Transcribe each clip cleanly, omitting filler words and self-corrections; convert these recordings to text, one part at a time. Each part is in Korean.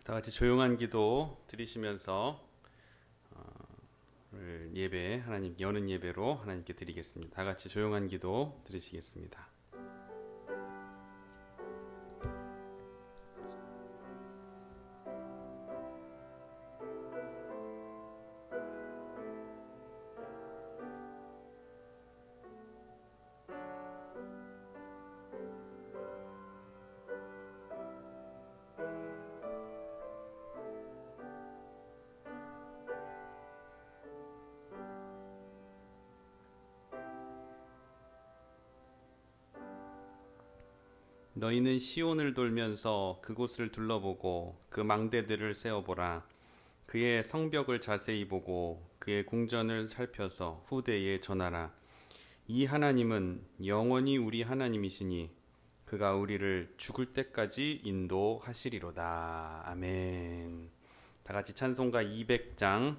다 같이 조용한 기도 드리시면서 오늘 예배 하나님 여는 예배로 하나님께 드리겠습니다. 다 같이 조용한 기도 드리시겠습니다. 너희는 시온을 돌면서 그곳을 둘러보고 그 망대들을 세어보라. 그의 성벽을 자세히 보고 그의 궁전을 살펴서 후대에 전하라. 이 하나님은 영원히 우리 하나님이시니 그가 우리를 죽을 때까지 인도하시리로다. 아멘. 다 같이 찬송가 200장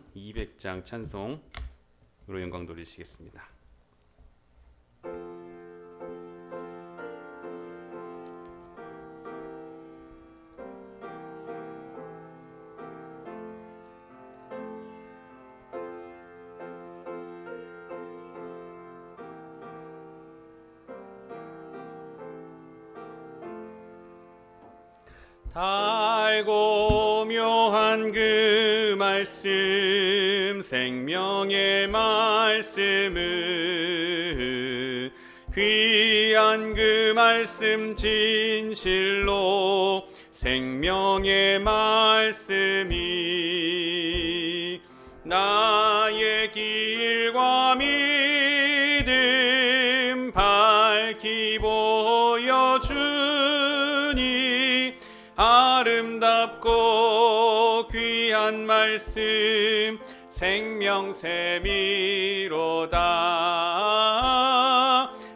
찬송으로 영광 돌리시겠습니다. 달고 묘한 그 말씀 생명의 말씀은 귀한 그 말씀 진실로 생명의 말씀이 나의 길과 믿음 밝히 보여주니 아름답고 귀한 말씀 생명샘이로다.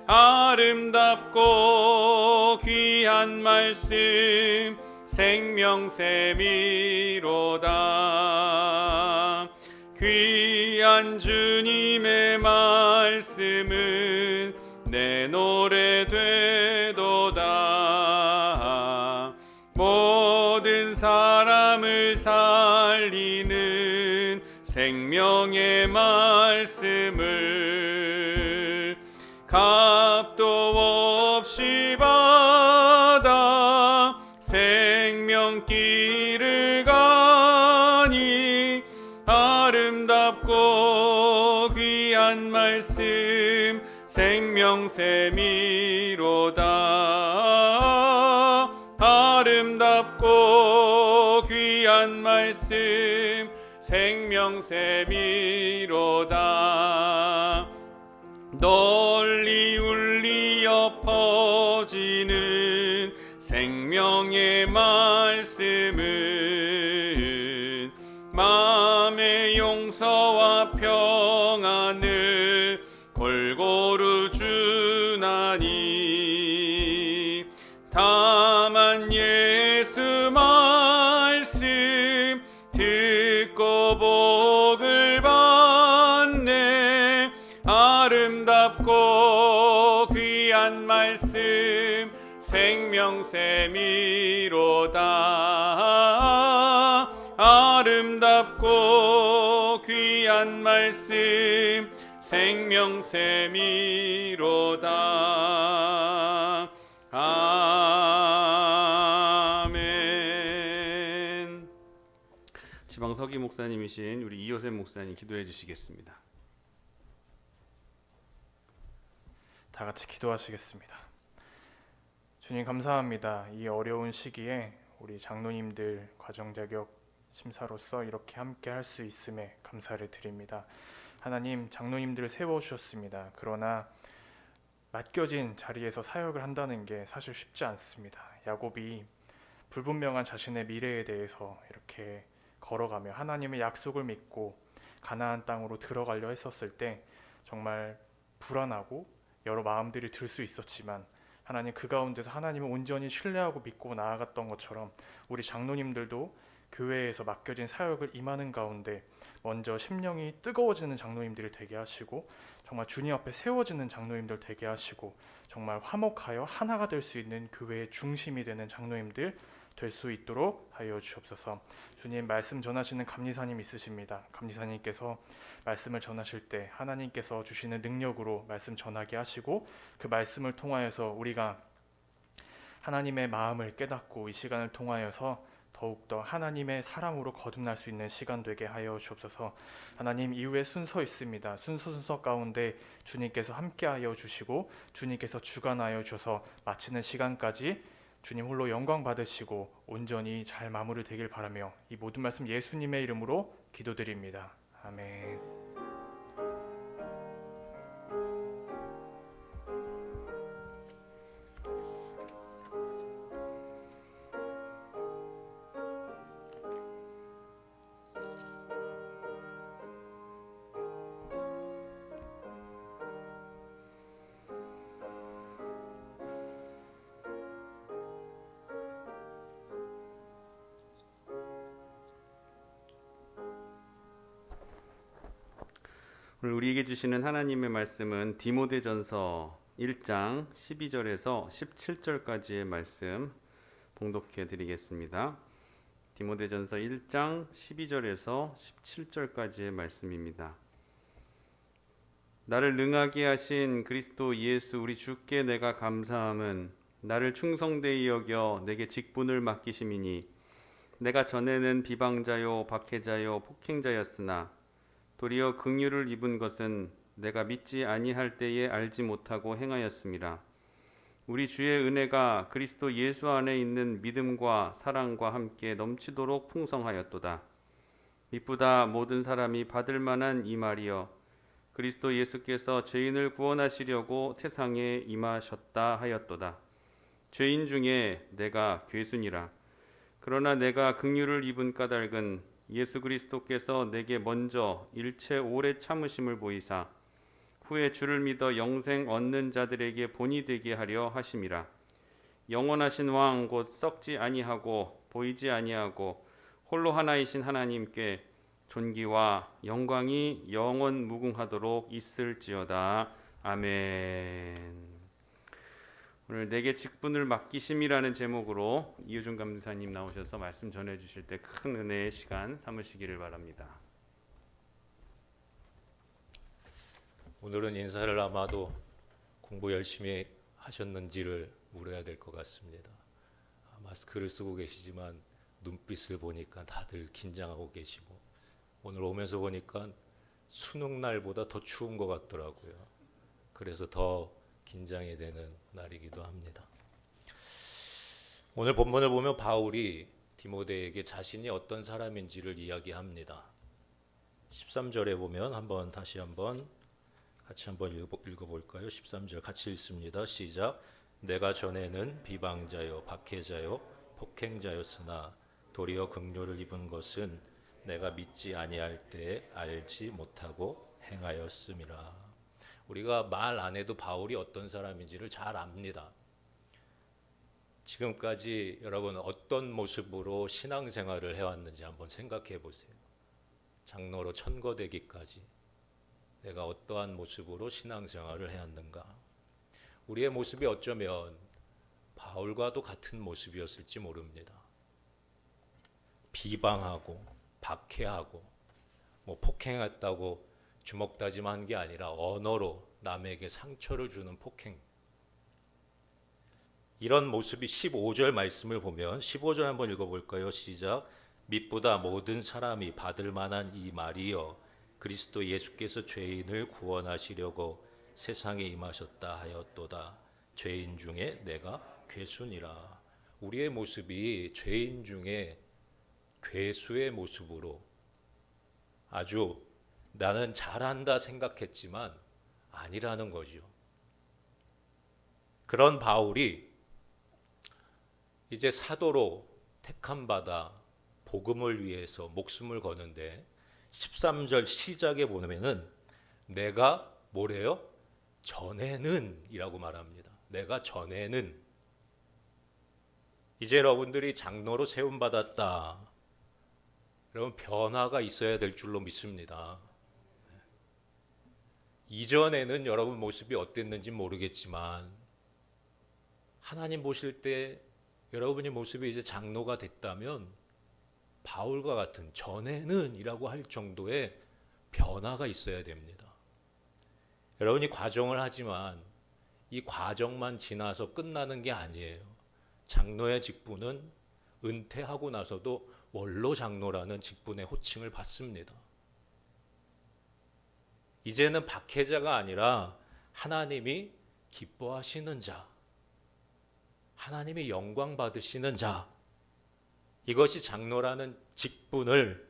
아름답고 귀한 말씀 생명샘이로다. 귀한 주님의 말씀은 내 노래 되도다. 모든 사람을 살리는 생명의 말씀을 값도 없이 받아 생명길을 가니 아름답고 귀한 말씀 생명샘이로다. 아름답고 귀한 말씀 생명샘이로다. 널리 울리어 퍼지는 생명의 말씀은 마음의 용서와 평안을 골고루 주나니 다만 예수 말씀 듣고 복을 받네. 아름답고 귀한 말씀 생명샘이로다. 아름답고 귀한 말씀 생명샘이로다. 아멘. 지방 서기 목사님이신 우리 이효셉 목사님 기도해 주시겠습니다. 다 같이 기도하시겠습니다. 주님 감사합니다. 이 어려운 시기에 우리 장로님들 과정 자격 심사로서 이렇게 함께 할 수 있음에 감사를 드립니다. 하나님, 장로님들을 세워주셨습니다. 그러나 맡겨진 자리에서 사역을 한다는 게 사실 쉽지 않습니다. 야곱이 불분명한 자신의 미래에 대해서 이렇게 걸어가며 하나님의 약속을 믿고 가나안 땅으로 들어가려 했었을 때 정말 불안하고 여러 마음들이 들 수 있었지만 하나님, 그 가운데서 하나님을 온전히 신뢰하고 믿고 나아갔던 것처럼 우리 장로님들도 교회에서 맡겨진 사역을 임하는 가운데 먼저 심령이 뜨거워지는 장로님들이 되게 하시고 정말 주님 앞에 세워지는 장로님들 되게 하시고 정말 화목하여 하나가 될 수 있는 교회의 중심이 되는 장로님들 될 수 있도록 하여 주옵소서. 주님, 말씀 전하시는 감리사님 있으십니다. 감리사님께서 말씀을 전하실 때 하나님께서 주시는 능력으로 말씀 전하게 하시고 그 말씀을 통하여서 우리가 하나님의 마음을 깨닫고 이 시간을 통하여서 더욱더 하나님의 사랑으로 거듭날 수 있는 시간 되게 하여 주옵소서. 하나님, 이후에 순서 있습니다. 순서 가운데 주님께서 함께하여 주시고 주님께서 주관하여 주셔서 마치는 시간까지 주님 홀로 영광 받으시고 온전히 잘 마무리되길 바라며 이 모든 말씀 예수님의 이름으로 기도드립니다. 아멘. 오늘 우리에게 주시는 하나님의 말씀은 디모데전서 1장 12절에서 17절까지의 말씀 봉독해 드리겠습니다. 디모데전서 1장 12절에서 17절까지의 말씀입니다. 나를 능하게 하신 그리스도 예수 우리 주께 내가 감사함은 나를 충성되이 여겨 내게 직분을 맡기심이니 내가 전에는 비방자요 박해자요 폭행자였으나 도리어 긍휼을 입은 것은 내가 믿지 아니할 때에 알지 못하고 행하였음이라. 우리 주의 은혜가 그리스도 예수 안에 있는 믿음과 사랑과 함께 넘치도록 풍성하였도다. 미쁘다 모든 사람이 받을 만한 이 말이여 그리스도 예수께서 죄인을 구원하시려고 세상에 임하셨다 하였도다. 죄인 중에 내가 괴순이라. 그러나 내가 긍휼을 입은 까닭은 예수 그리스도께서 내게 먼저 일체 오래 참으심을 보이사 후에 주를 믿어 영생 얻는 자들에게 본이 되게 하려 하심이라. 영원하신 왕 곧 썩지 아니하고 보이지 아니하고 홀로 하나이신 하나님께 존귀와 영광이 영원 무궁하도록 있을지어다. 아멘. 오늘 내게 직분을 맡기심이라는 제목으로 이효준 감사님 나오셔서 말씀 전해주실 때 큰 은혜의 시간 삼으시기를 바랍니다. 오늘은 인사를 아마도 공부 열심히 하셨는지를 물어야 될 것 같습니다. 마스크를 쓰고 계시지만 눈빛을 보니까 다들 긴장하고 계시고 오늘 오면서 보니까 수능 날보다 더 추운 것 같더라고요. 그래서 더 긴장이 되는 날이기도 합니다. 오늘 본문을 보면 바울이 디모데에게 자신이 어떤 사람인지를 이야기합니다. 13절에 보면 같이 한번 읽어볼까요? 13절 같이 읽습니다. 시작. 내가 전에는 비방자요 박해자요 폭행자였으나 도리어 긍휼을 입은 것은 내가 믿지 아니할 때에 알지 못하고 행하였음이라. 우리가 말 안 해도 바울이 어떤 사람인지를 잘 압니다. 지금까지 여러분 어떤 모습으로 신앙생활을 해왔는지 한번 생각해 보세요. 장로로 천거되기까지 내가 어떠한 모습으로 신앙생활을 해왔는가. 우리의 모습이 어쩌면 바울과도 같은 모습이었을지 모릅니다. 비방하고 박해하고 폭행했다고 주먹다짐한 게 아니라 언어로 남에게 상처를 주는 폭행. 이런 모습이 15절 말씀을 보면 15절 한번 읽어볼까요? 시작. 미쁘다 모든 사람이 받을 만한 이 말이여 그리스도 예수께서 죄인을 구원하시려고 세상에 임하셨다 하였도다. 죄인 중에 내가 괴순이라. 우리의 모습이 죄인 중에 괴수의 모습으로 아주 나는 잘한다 생각했지만 아니라는 거죠. 그런 바울이 이제 사도로 택함받아 복음을 위해서 목숨을 거는데 13절 시작에 보면은 내가 뭐래요? 전에는 이라고 말합니다. 내가 전에는 이제 여러분들이 장로로 세움받았다. 여러분 변화가 있어야 될 줄로 믿습니다. 이전에는 여러분 모습이 어땠는지 모르겠지만 하나님 보실 때 여러분의 모습이 이제 장로가 됐다면 바울과 같은 전에는 이라고 할 정도의 변화가 있어야 됩니다. 여러분이 과정을 하지만 이 과정만 지나서 끝나는 게 아니에요. 장로의 직분은 은퇴하고 나서도 원로 장로라는 직분의 호칭을 받습니다. 이제는 박해자가 아니라 하나님이 기뻐하시는 자, 하나님이 영광 받으시는 자, 이것이 장로라는 직분을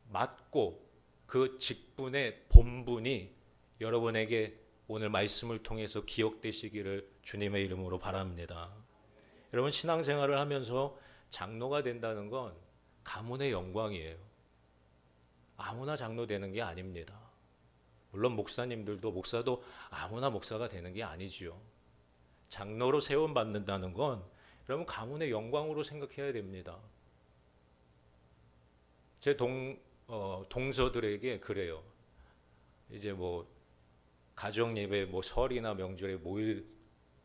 맡고 그 직분의 본분이 여러분에게 오늘 말씀을 통해서 기억되시기를 주님의 이름으로 바랍니다. 여러분, 신앙생활을 하면서 장로가 된다는 건 가문의 영광이에요. 아무나 장로 되는 게 아닙니다. 물론 목사도 아무나 목사가 되는 게 아니지요. 장로로 세움 받는다는 건 여러분 가문의 영광으로 생각해야 됩니다. 제 동서들에게 그래요. 이제 뭐 가정 예배, 뭐 설이나 명절에 모일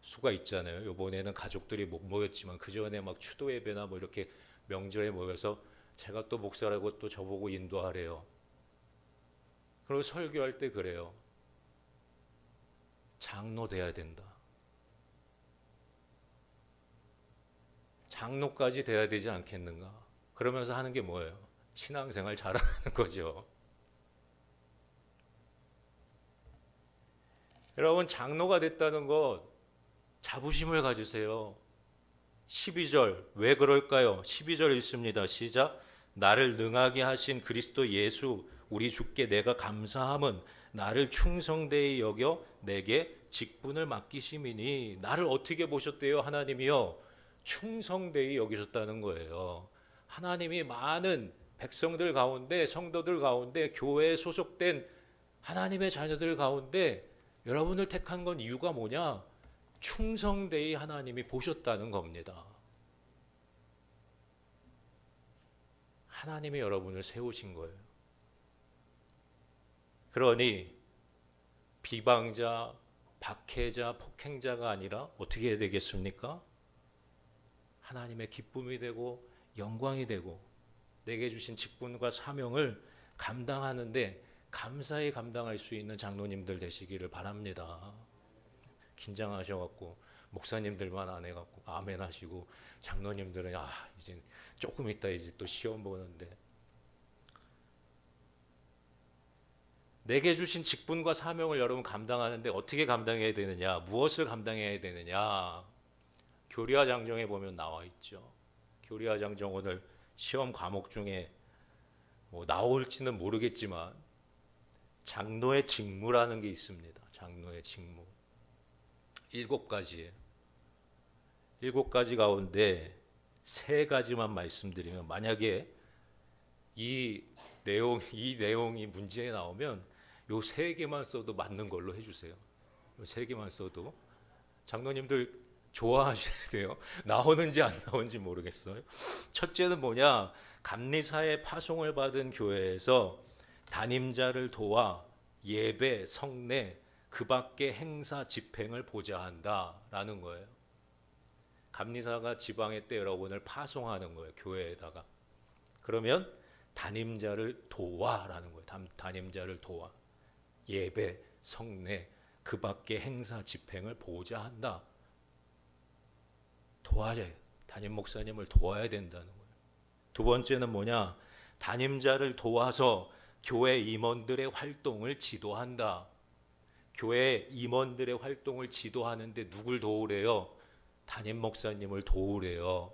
수가 있잖아요. 이번에는 가족들이 못 모였지만 그 전에 막 추도 예배나 뭐 이렇게 명절에 모여서 제가 또 목사라고 또 저보고 인도하래요. 그리고 설교할 때 그래요. 장로 돼야 된다. 장로까지 돼야 되지 않겠는가? 그러면서 하는 게 뭐예요? 신앙생활 잘하는 거죠. 여러분, 장로가 됐다는 것 자부심을 가지세요. 12절 왜 그럴까요? 12절 읽습니다. 시작. 나를 능하게 하신 그리스도 예수 우리 주께 내가 감사함은 나를 충성되이 여겨 내게 직분을 맡기심이니. 나를 어떻게 보셨대요? 하나님이요, 충성되이 여기셨다는 거예요. 하나님이 많은 백성들 가운데, 성도들 가운데, 교회에 소속된 하나님의 자녀들 가운데 여러분을 택한 건 이유가 뭐냐? 충성되이 하나님이 보셨다는 겁니다. 하나님이 여러분을 세우신 거예요. 그러니 비방자, 박해자, 폭행자가 아니라 어떻게 해야 되겠습니까? 하나님의 기쁨이 되고 영광이 되고 내게 주신 직분과 사명을 감당하는데 감사히 감당할 수 있는 장로님들 되시기를 바랍니다. 긴장하셔갖고 목사님들만 안 해갖고 아멘 하시고 장로님들은 이제 조금 있다 이제 또 시험 보는데, 내게 주신 직분과 사명을 여러분 감당하는데 어떻게 감당해야 되느냐? 무엇을 감당해야 되느냐? 교리와 장정에 보면 나와 있죠. 교리와 장정 오늘 시험 과목 중에 뭐 나올지는 모르겠지만 장로의 직무라는 게 있습니다. 장로의 직무 7가지예요. 7가지 가운데 3가지만 말씀드리면, 만약에 이 내용이 문제에 나오면 요 3개만 써도 맞는 걸로 해주세요. 요 3개만 써도. 장로님들 좋아하셔야 돼요. 나오는지 안 나오는지 모르겠어요. 첫째는 뭐냐? 감리사의 파송을 받은 교회에서 담임자를 도와 예배, 성례, 그 밖의 행사, 집행을 보좌 한다라는 거예요. 감리사가 지방에 때 여러분을 파송하는 거예요. 교회에다가. 그러면 담임자를 도와라는 거예요. 담임자를 도와. 예배, 성례, 그 밖의 행사, 집행을 보좌 한다. 도와야, 담임 목사님을 도와야 된다는 거예요. 두 번째는 뭐냐? 담임자를 도와서 교회 임원들의 활동을 지도한다. 교회 임원들의 활동을 지도하는데 누굴 도우래요? 담임 목사님을 도우래요.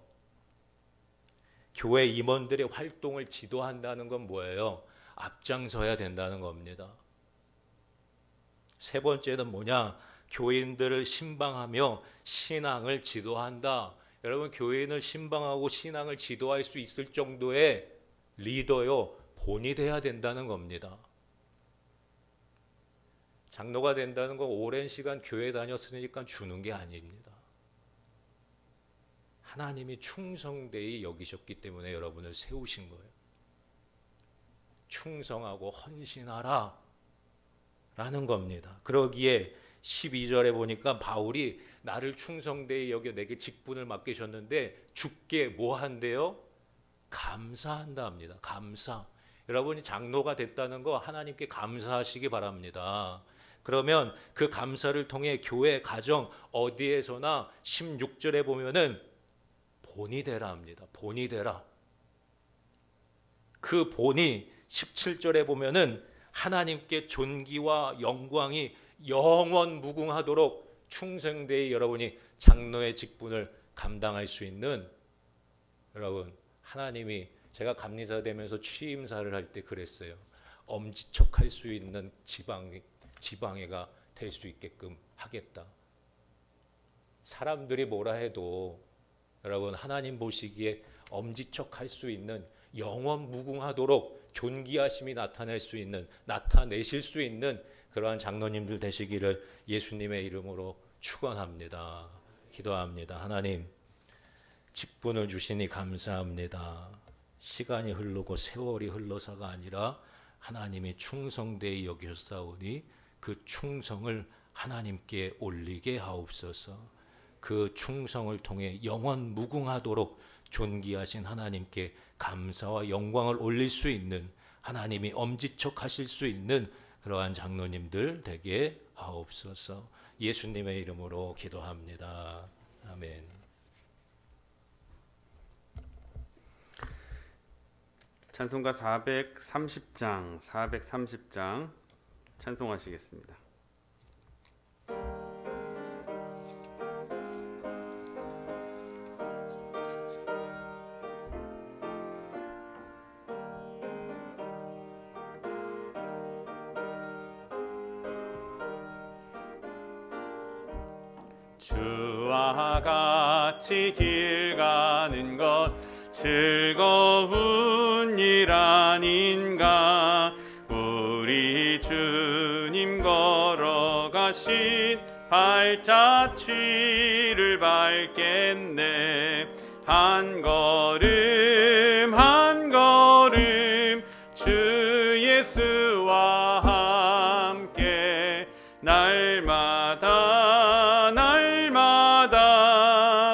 교회 임원들의 활동을 지도한다는 건 뭐예요? 앞장서야 된다는 겁니다. 세 번째는 뭐냐? 교인들을 신방하며 신앙을 지도한다. 여러분, 교인을 신방하고 신앙을 지도할 수 있을 정도의 리더요, 본이 돼야 된다는 겁니다. 장로가 된다는 건 오랜 시간 교회 다녔으니까 주는 게 아닙니다. 하나님이 충성되이 여기셨기 때문에 여러분을 세우신 거예요. 충성하고 헌신하라 라는 겁니다. 그러기에 12절에 보니까 바울이 나를 충성되이 여겨 내게 직분을 맡기셨는데 주께 뭐 한대요? 감사한다 합니다. 감사. 여러분이 장로가 됐다는 거 하나님께 감사하시기 바랍니다. 그러면 그 감사를 통해 교회, 가정 어디에서나 16절에 보면은 본이 되라 합니다. 본이 되라. 그 본이 17절에 보면은 하나님께 존귀와 영광이 영원 무궁하도록 충성되이 여러분이 장로의 직분을 감당할 수 있는, 여러분 하나님이, 제가 감리사 되면서 취임사를 할 때 그랬어요. 엄지척할 수 있는 지방애가 될 수 있게끔 하겠다. 사람들이 뭐라 해도 여러분 하나님 보시기에 엄지척할 수 있는, 영원 무궁하도록 존귀하심이 나타내실 수 있는 그러한 장로님들 되시기를 예수님의 이름으로 축원합니다. 기도합니다. 하나님, 직분을 주시니 감사합니다. 시간이 흐르고 세월이 흘러서가 아니라 하나님이 충성되이 여기셨사오니 그 충성을 하나님께 올리게 하옵소서. 그 충성을 통해 영원 무궁하도록 존귀하신 하나님께 감사와 영광을 올릴 수 있는, 하나님이 엄지척하실 수 있는 그러한 장로님들 되게 하옵소서. 예수님의 이름으로 기도합니다. 아멘. 찬송가 430장 찬송하시겠습니다. 주와 같이 길 가는 것 즐거운 일 아닌가. 우리 주님 걸어가신 발자취를 밟겠네. 한 걸음 한 걸음 주 예수와 함께 날마다 날마다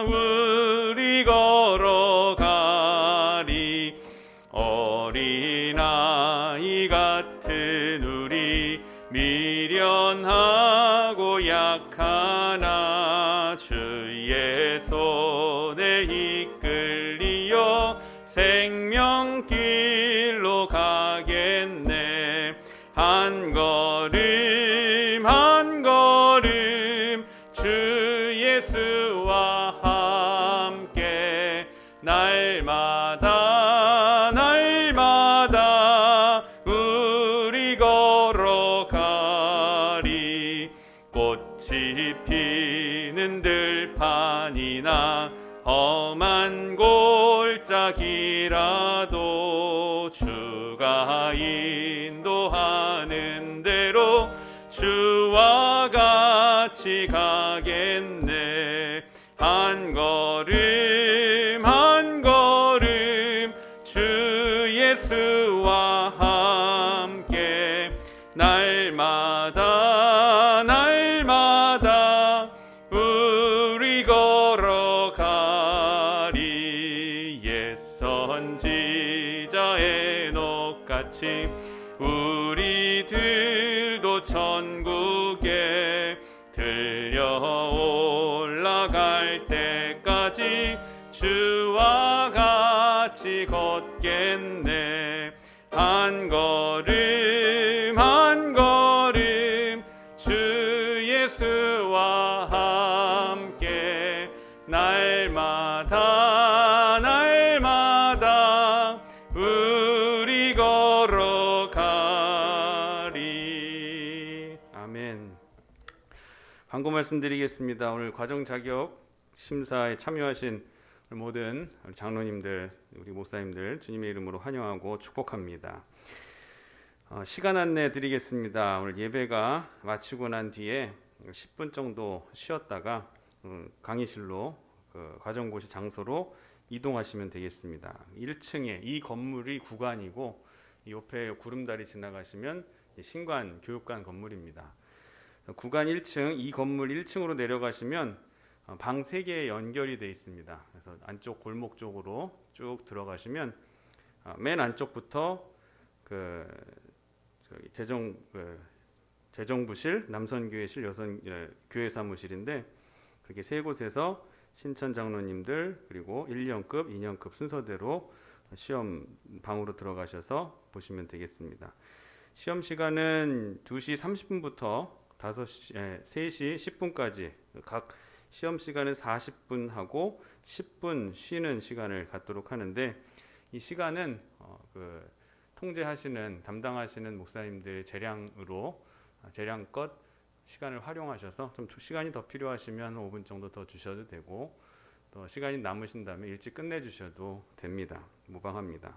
우리 걸어가리. 어린아이 같은 우리 미련하고 약하나 주의 손에 이끌리어 생명길로 가겠네. 한 걸음 한 걸음 주 예수와 함께 날마다 날마다 우리 걸어가리. 꽃이 피는 들판이나 험한 골짜기라도 주가 인도하는 대로 주와 같이 가겠네. 한 걸음 한 걸음 주 예수와 함께 날마다 날마다 우리 걸어가리. 옛 선지자 에녹같이 우리들도 천국에 들려 올라갈 때까지 주와 같이 걷겠네. 한 걸음 한 걸음 주 예수와 함께 날마다 날마다 우리 걸어가리. 아멘. 광고 말씀드리겠습니다. 오늘 과정 자격 심사에 참여하신 모든 장로님들, 우리 목사님들 주님의 이름으로 환영하고 축복합니다. 시간 안내 드리겠습니다. 오늘 예배가 마치고 난 뒤에 10분 정도 쉬었다가 강의실로 과정고시 장소로 이동하시면 되겠습니다. 1층에 이 건물이 구관이고 이 옆에 구름다리 지나가시면 신관 교육관 건물입니다. 구간 1층, 이 건물 1층으로 내려가시면 방 3개 연결이 되어 있습니다. 그래서 안쪽 골목 쪽으로 쭉 들어가시면 맨 안쪽부터 그 재정부실, 남선교회실, 교회 사무실인데 그렇게 세 곳에서 신천 장로님들 그리고 1년급, 2년급 순서대로 시험 방으로 들어가셔서 보시면 되겠습니다. 시험 시간은 2시 30분부터 3시 10분까지 각 시험 시간은 40분 하고 10분 쉬는 시간을 갖도록 하는데 이 시간은 통제하시는 담당하시는 목사님들 재량껏 시간을 활용하셔서 좀 시간이 더 필요하시면 5분 정도 더 주셔도 되고 또 시간이 남으신다면 일찍 끝내주셔도 됩니다. 무방합니다.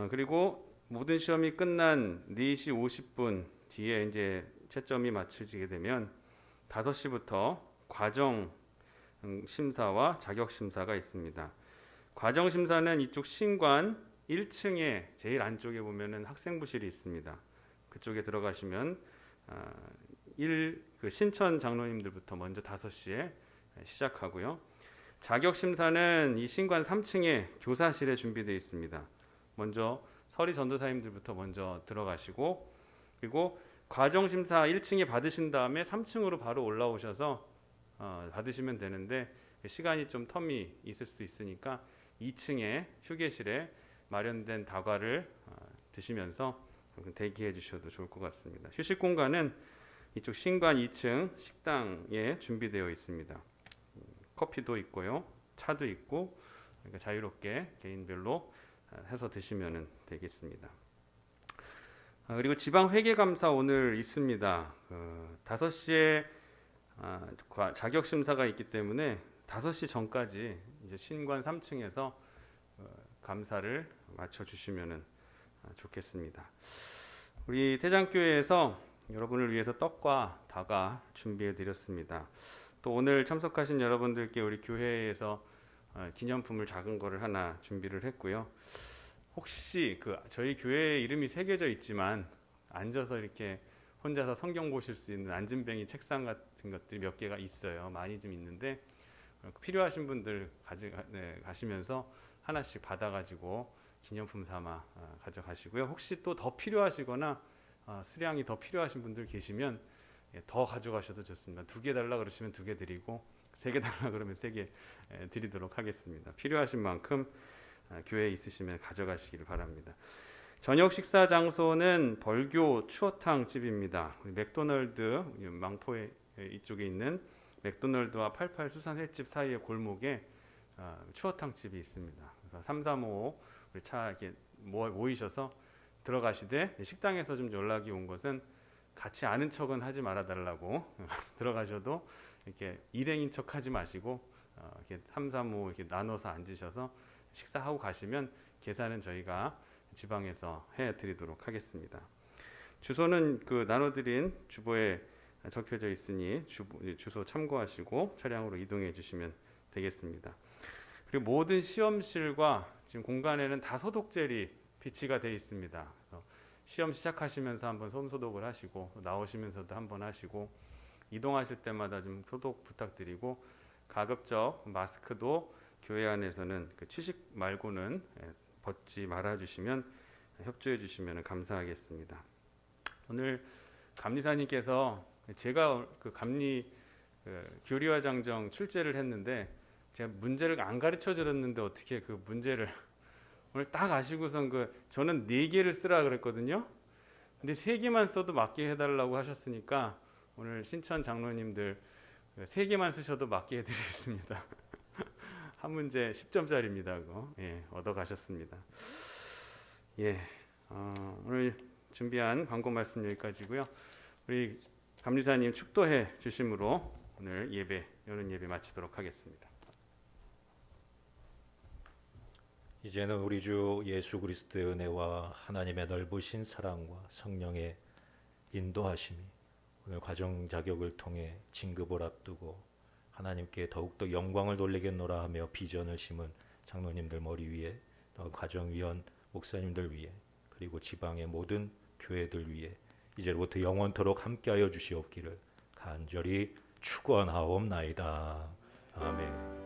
그리고 모든 시험이 끝난 4시 50분 뒤에 이제 채점이 맞춰지게 되면 5시부터 과정 심사와 자격 심사가 있습니다. 과정 심사는 이쪽 신관 1층에 제일 안쪽에 보면은 학생부실이 있습니다. 그쪽에 들어가시면 신천 장로님들부터 먼저 5시에 시작하고요. 자격 심사는 이 신관 3층에 교사실에 준비되어 있습니다. 먼저 서리 전도사님들부터 먼저 들어가시고 그리고 과정 심사 1층에 받으신 다음에 3층으로 바로 올라오셔서 받으시면 되는데 시간이 좀 텀이 있을 수 있으니까 2층에 휴게실에 마련된 다과를 드시면서 대기해 주셔도 좋을 것 같습니다. 휴식 공간은 이쪽 신관 2층 식당에 준비되어 있습니다. 커피도 있고요, 차도 있고 그러니까 자유롭게 개인별로 해서 드시면 되겠습니다. 그리고 지방 회계감사 오늘 있습니다. 5시에 자격 심사가 있기 때문에 5시 전까지 이제 신관 3층에서 감사를 마쳐 주시면 좋겠습니다. 우리 태장교회에서 여러분을 위해서 떡과 다과 준비해 드렸습니다. 또 오늘 참석하신 여러분들께 우리 교회에서 기념품을 작은 거를 하나 준비를 했고요. 혹시 저희 교회 이름이 새겨져 있지만 앉아서 이렇게 혼자서 성경 보실 수 있는 앉은뱅이 책상 같은 것들이 몇 개가 있어요. 많이 좀 있는데 필요하신 분들 가시면서 하나씩 받아가지고 기념품 삼아 가져가시고요. 혹시 또 더 필요하시거나 수량이 더 필요하신 분들 계시면 더 가져가셔도 좋습니다. 2개 달라 그러시면 2개 드리고 3개 달라 그러면 3개 드리도록 하겠습니다. 필요하신 만큼 교회에 있으시면 가져가시길 바랍니다. 저녁 식사 장소는 벌교 추어탕 집입니다. 맥도널드 망포에 이쪽에 있는 맥도널드와 88 수산 횟집 사이의 골목에 추어탕 집이 있습니다. 그래서 335 우리 차 이렇게 모이셔서 들어가시되 식당에서 좀 연락이 온 것은 같이 아는 척은 하지 말아 달라고 들어가셔도 이렇게 일행인 척 하지 마시고 이렇게 335 이렇게 나눠서 앉으셔서 식사하고 가시면 계산은 저희가 지방에서 해드리도록 하겠습니다. 주소는 나눠드린 주보에 적혀져 있으니 주소 참고하시고 차량으로 이동해 주시면 되겠습니다. 그리고 모든 시험실과 지금 공간에는 다 소독젤이 비치가 되어 있습니다. 그래서 시험 시작하시면서 한번 손 소독을 하시고 나오시면서도 한번 하시고 이동하실 때마다 좀 소독 부탁드리고 가급적 마스크도 교회 안에서는 취식 말고는 벗지 말아 주시면 협조해 주시면 감사하겠습니다. 오늘 감리사님께서 제가 감리 교리와 장정 출제를 했는데 제가 문제를 안 가르쳐 드렸는데 어떻게 그 문제를 오늘 딱 아시고선 저는 4개를 쓰라 그랬거든요. 근데 3개만 써도 맞게 해달라고 하셨으니까 오늘 신천 장로님들 3개만 쓰셔도 맞게 해드리겠습니다. 한 문제 10점짜리입니다. 그거 얻어 가셨습니다. 오늘 준비한 광고 말씀 여기까지고요. 우리 감리사님 축도해 주심으로 오늘 여름 예배 마치도록 하겠습니다. 이제는 우리 주 예수 그리스도의 은혜와 하나님의 넓으신 사랑과 성령의 인도하심이 오늘 과정 자격을 통해 진급을 앞두고 하나님께 더욱더 영광을 돌리겠노라 하며 비전을 심은 장로님들 머리 위에 또 과정위원 목사님들 위에 그리고 지방의 모든 교회들 위에 이제부터 영원토록 함께하여 주시옵기를 간절히 축원하옵나이다. 아멘.